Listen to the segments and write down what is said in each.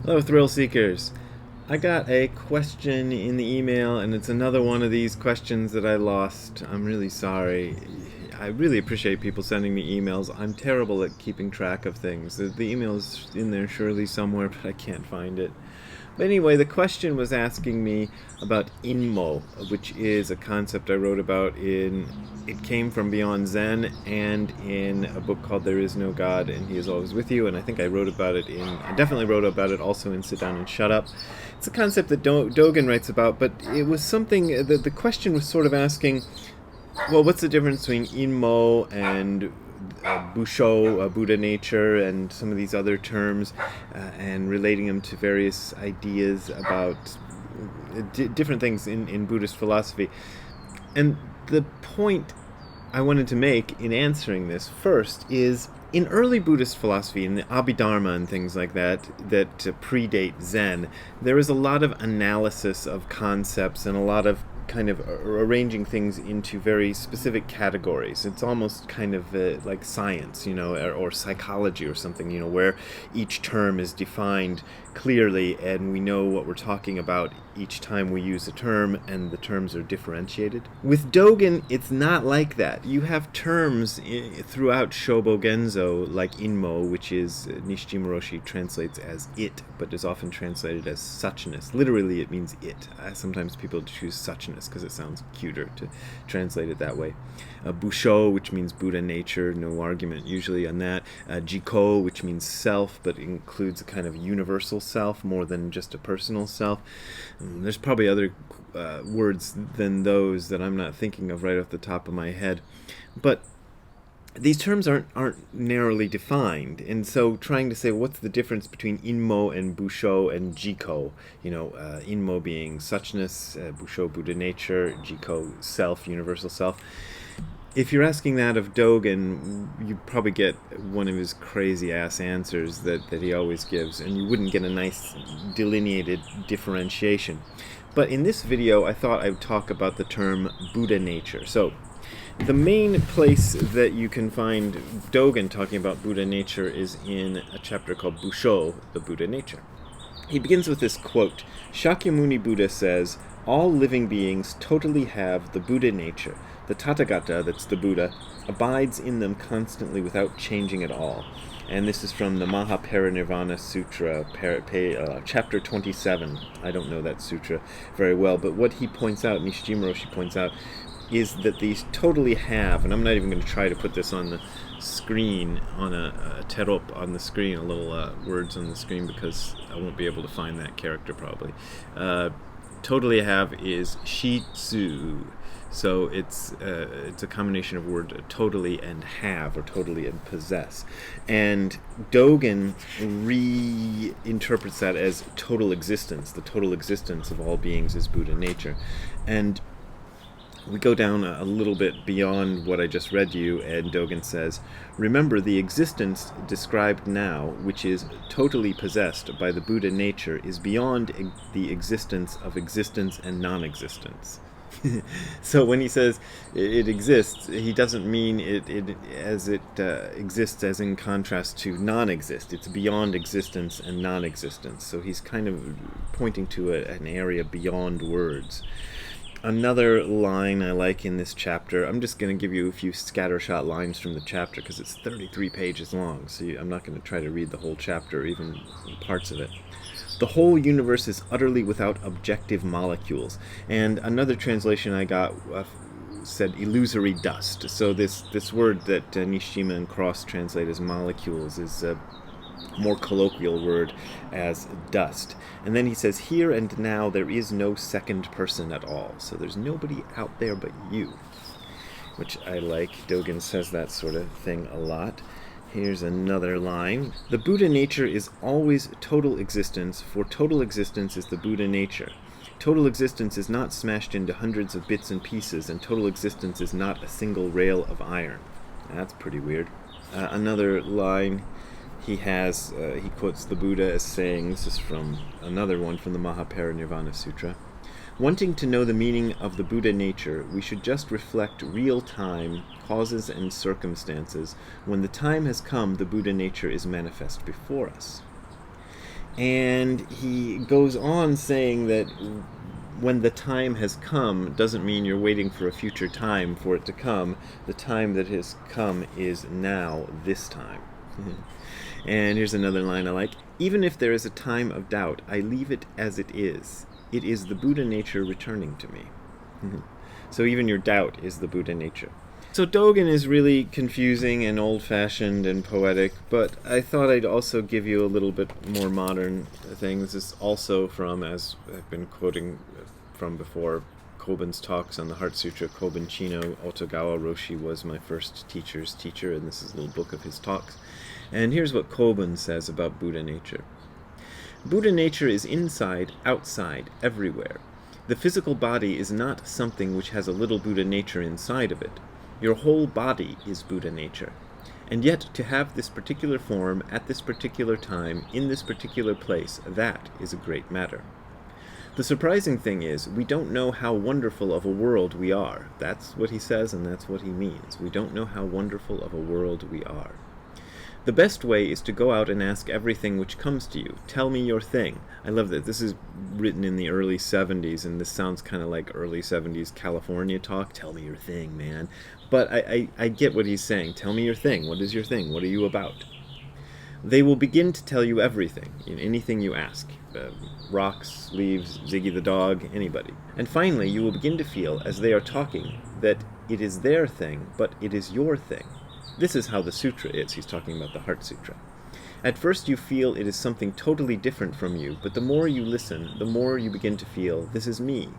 Hello, Thrill Seekers. I got a question in the email, and it's another one of these questions that I lost. I'm really sorry. I really appreciate people sending me emails. I'm terrible at keeping track of things. The email's in there surely somewhere, but I can't find it. But anyway, the question was asking me about Inmo, which is a concept I wrote about in It Came From Beyond Zen and in a book called There Is No God and He Is Always With You. And I think I definitely wrote about it also in Sit Down and Shut Up. It's a concept that Dogen writes about, but it was something, the question was sort of asking, well, what's the difference between Inmo and Busho, Buddha nature, and some of these other terms, and relating them to various ideas about different things in Buddhist philosophy. And the point I wanted to make in answering this first is, in early Buddhist philosophy, in the Abhidharma and things like that predate Zen, there is a lot of analysis of concepts and a lot of kind of arranging things into very specific categories. It's almost kind of like science, or psychology or something, where each term is defined clearly and we know what we're talking about each time we use a term, and the terms are differentiated. With Dogen, it's not like that. You have terms throughout Shobo Genzo, like Inmo, which is Nishijima Roshi translates as it, but is often translated as suchness. Literally, it means it. Sometimes people choose suchness because it sounds cuter to translate it that way. Busho, which means Buddha nature, no argument usually on that. Jiko, which means self, but includes a kind of universal self more than just a personal self. There's probably other words than those that I'm not thinking of right off the top of my head. But these terms aren't narrowly defined, and so trying to say what's the difference between Inmo and Busho and Jiko, Inmo being suchness, Busho Buddha nature, Jiko self, universal self. If you're asking that of Dogen, you'd probably get one of his crazy-ass answers that he always gives, and you wouldn't get a nice delineated differentiation. But in this video, I thought I would talk about the term Buddha nature. So, the main place that you can find Dogen talking about Buddha nature is in a chapter called Busho, the Buddha nature. He begins with this quote: Shakyamuni Buddha says, "All living beings totally have the Buddha nature. The Tathagata, that's the Buddha, abides in them constantly without changing at all." And this is from the Mahaparinirvana Sutra, chapter 27. I don't know that sutra very well, but what he points out, Nishijima Roshi points out, is that these totally have, and I'm not even going to try to put this on the screen, on a terop on the screen, a little words on the screen, because I won't be able to find that character probably. Totally have is shitsu. So it's a combination of word totally and have, or totally and possess. And Dogen reinterprets that as total existence. The total existence of all beings is Buddha nature. And we go down a little bit beyond what I just read to you, and Dogen says, "Remember, the existence described now, which is totally possessed by the Buddha nature, is beyond the existence of existence and non-existence." So when he says it exists, he doesn't mean it exists as in contrast to non-exist. It's beyond existence and non-existence. So he's kind of pointing to an area beyond words. Another line I like in this chapter, I'm just going to give you a few scattershot lines from the chapter because it's 33 pages long, so I'm not going to try to read the whole chapter, even parts of it. The whole universe is utterly without objective molecules. And another translation I got said illusory dust. So this word that Nishijima and Cross translate as molecules is a more colloquial word as dust. And then he says, here and now there is no second person at all. So there's nobody out there but you, which I like. Dogen says that sort of thing a lot. Here's another line. The Buddha nature is always total existence, for total existence is the Buddha nature. Total existence is not smashed into hundreds of bits and pieces, and total existence is not a single rail of iron. That's pretty weird. Another line he quotes the Buddha as saying, this is from another one from the Mahaparinirvana Sutra, Wanting to know the meaning of the Buddha nature, we should just reflect real-time causes and circumstances. When the time has come, the Buddha nature is manifest before us. And he goes on saying that when the time has come doesn't mean you're waiting for a future time for it to come. The time that has come is now, this time. And here's another line I like. Even if there is a time of doubt, I leave it as it is. It is the Buddha nature returning to me. So even your doubt is the Buddha nature. So Dogen is really confusing and old-fashioned and poetic, but I thought I'd also give you a little bit more modern thing. This is also from, as I've been quoting from before, Koben's talks on the Heart Sutra. Koben Chino Otogawa Roshi was my first teacher's teacher, and this is a little book of his talks. And here's what Koben says about Buddha nature. Buddha nature is inside, outside, everywhere. The physical body is not something which has a little Buddha nature inside of it. Your whole body is Buddha nature. And yet, to have this particular form, at this particular time, in this particular place, that is a great matter. The surprising thing is, we don't know how wonderful of a world we are. That's what he says, and that's what he means. We don't know how wonderful of a world we are. The best way is to go out and ask everything which comes to you. Tell me your thing. I love that. This is written in the early 70s, and this sounds kind of like early 70s California talk. Tell me your thing, man. But I get what he's saying. Tell me your thing. What is your thing? What are you about? They will begin to tell you everything, anything you ask. Rocks, leaves, Ziggy the dog, anybody. And finally, you will begin to feel, as they are talking, that it is their thing, but it is your thing. This is how the sutra is. He's talking about the Heart Sutra. At first you feel it is something totally different from you, but the more you listen, the more you begin to feel, this is me.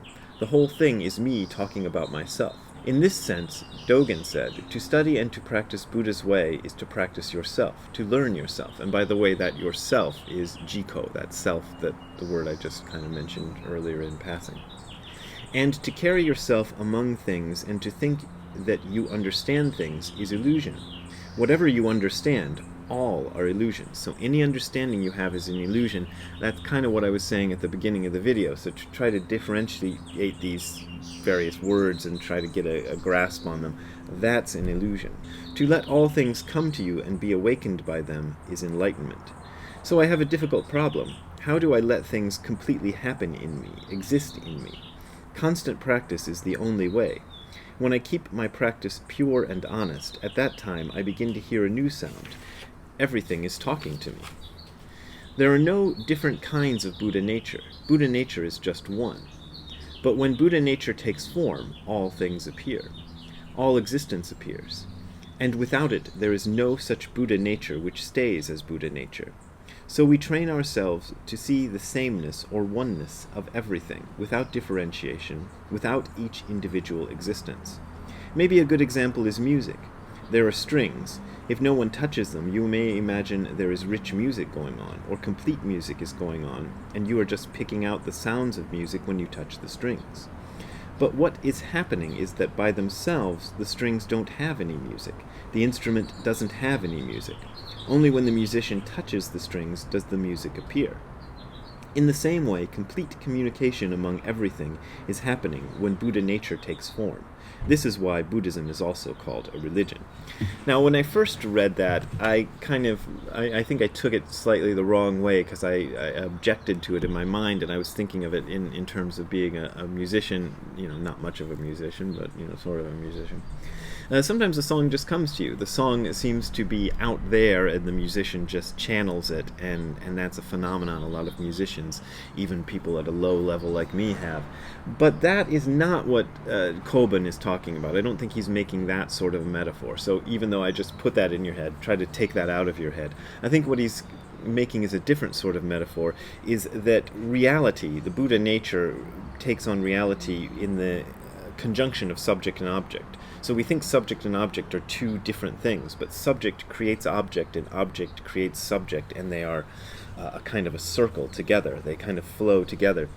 The whole thing is me talking about myself. In this sense, Dogen said, to study and to practice Buddha's way is to practice yourself, to learn yourself. And by the way, that yourself is jiko, that self, that the word I just kind of mentioned earlier in passing. And to carry yourself among things and to think that you understand things is illusion. Whatever you understand, all are illusions. So any understanding you have is an illusion. That's kind of what I was saying at the beginning of the video. So to try to differentiate these various words and try to get a grasp on them, that's an illusion. To let all things come to you and be awakened by them is enlightenment. So I have a difficult problem. How do I let things completely happen in me, exist in me? Constant practice is the only way. When I keep my practice pure and honest, at that time I begin to hear a new sound. Everything is talking to me. There are no different kinds of Buddha nature. Buddha nature is just one. But when Buddha nature takes form, all things appear. All existence appears. And without it, there is no such Buddha nature which stays as Buddha nature. So we train ourselves to see the sameness or oneness of everything, without differentiation, without each individual existence. Maybe a good example is music. There are strings. If no one touches them, you may imagine there is rich music going on, or complete music is going on, and you are just picking out the sounds of music when you touch the strings. But what is happening is that by themselves, the strings don't have any music. The instrument doesn't have any music. Only when the musician touches the strings does the music appear. In the same way, complete communication among everything is happening when Buddha nature takes form. This is why Buddhism is also called a religion. Now, when I first read that, I think I took it slightly the wrong way because I objected to it in my mind, and I was thinking of it in terms of being a musician, not much of a musician, but, sort of a musician. Sometimes a song just comes to you. The song seems to be out there, and the musician just channels it, and that's a phenomenon a lot of musicians, even people at a low level like me, have. But that is not what Koben is talking about. I don't think he's making that sort of a metaphor. So even though I just put that in your head, try to take that out of your head, I think what he's making is a different sort of metaphor, is that reality, the Buddha nature, takes on reality in the conjunction of subject and object. So we think subject and object are two different things, but subject creates object and object creates subject, and they are a kind of a circle together. They kind of flow together.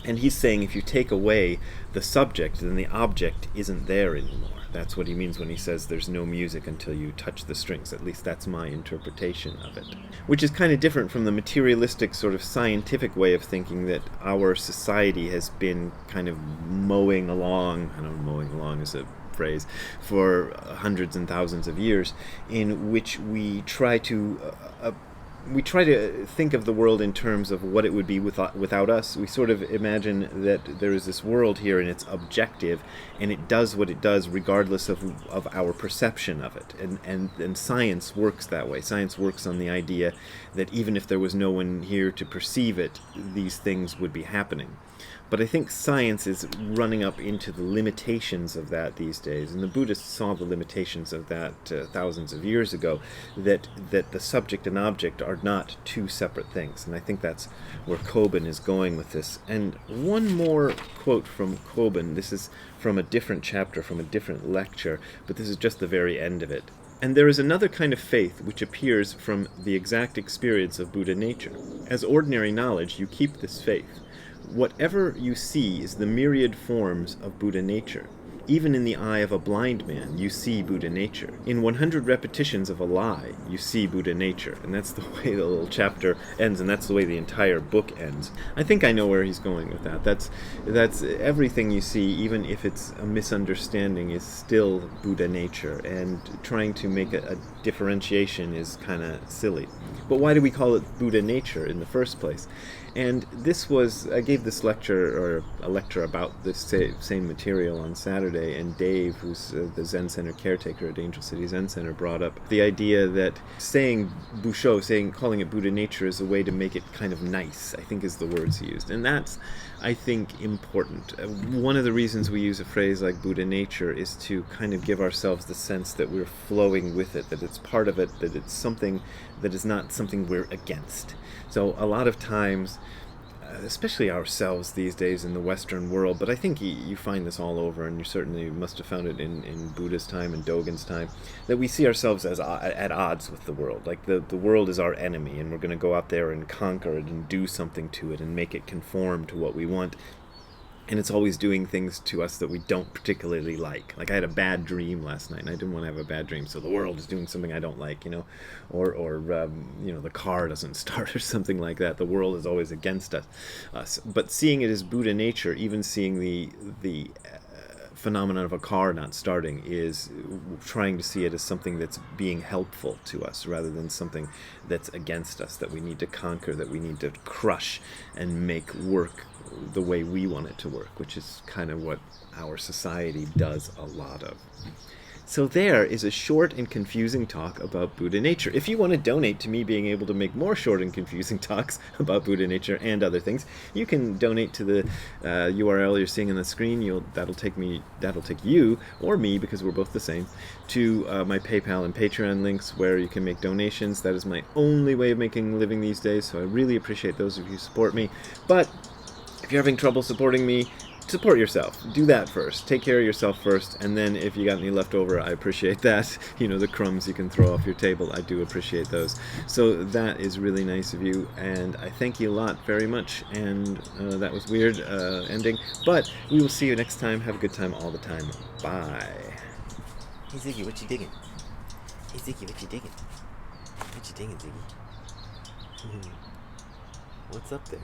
And he's saying if you take away the subject, then the object isn't there anymore. That's what he means when he says there's no music until you touch the strings. At least that's my interpretation of it. Which is kind of different from the materialistic sort of scientific way of thinking that our society has been kind of mowing along. I don't know, mowing along is a phrase, for hundreds and thousands of years, in which we try to we try to think of the world in terms of what it would be without us. We sort of imagine that there is this world here and it's objective, and it does what it does regardless of our perception of it. And science works that way. Science works on the idea that even if there was no one here to perceive it, these things would be happening. But I think science is running up into the limitations of that these days, and the Buddhists saw the limitations of that thousands of years ago, that the subject and object are not two separate things, and I think that's where Koben is going with this. And one more quote from Koben. This is from a different chapter, from a different lecture, but this is just the very end of it. And there is another kind of faith which appears from the exact experience of Buddha nature. As ordinary knowledge, you keep this faith. Whatever you see is the myriad forms of Buddha nature. Even in the eye of a blind man, you see Buddha nature. In 100 repetitions of a lie, you see Buddha nature. And that's the way the little chapter ends, and that's the way the entire book ends. I think I know where he's going with that. That's everything you see, even if it's a misunderstanding, is still Buddha nature. And trying to make a differentiation is kind of silly. But why do we call it Buddha nature in the first place? And I gave this lecture, or a lecture about this same material on Saturday, and Dave, who's the Zen Center caretaker at Angel City Zen Center, brought up the idea that saying Busho, calling it Buddha nature, is a way to make it kind of nice, I think is the words he used. And that's, I think, important. One of the reasons we use a phrase like Buddha nature is to kind of give ourselves the sense that we're flowing with it, that it's part of it, that it's something that is not something we're against. So a lot of times, especially ourselves these days in the Western world, but I think you find this all over, and you certainly must have found it in Buddha's time and Dogen's time, that we see ourselves as at odds with the world. Like the world is our enemy, and we're going to go out there and conquer it and do something to it and make it conform to what we want. And it's always doing things to us that we don't particularly like. Like I had a bad dream last night, and I didn't want to have a bad dream, so the world is doing something I don't like, or the car doesn't start or something like that. The world is always against us. But seeing it as Buddha nature, even seeing the phenomenon of a car not starting, is trying to see it as something that's being helpful to us rather than something that's against us, that we need to conquer, that we need to crush and make work the way we want it to work, which is kind of what our society does a lot of. So there is a short and confusing talk about Buddha nature. If you want to donate to me being able to make more short and confusing talks about Buddha nature and other things, you can donate to the URL you're seeing on the screen. That'll take you, or me, because we're both the same, to my PayPal and Patreon links where you can make donations. That is my only way of making a living these days, so I really appreciate those of you who support me. But if you're having trouble supporting me, support yourself. Do that first. Take care of yourself first, and then if you got any left over, I appreciate that. The crumbs you can throw off your table, I do appreciate those. So that is really nice of you, and I thank you a lot very much. And that was weird ending, but we will see you next time. Have a good time all the time. Bye. Hey Ziggy, what you digging? Hey Ziggy, what you digging? What you digging, Ziggy? What's up there?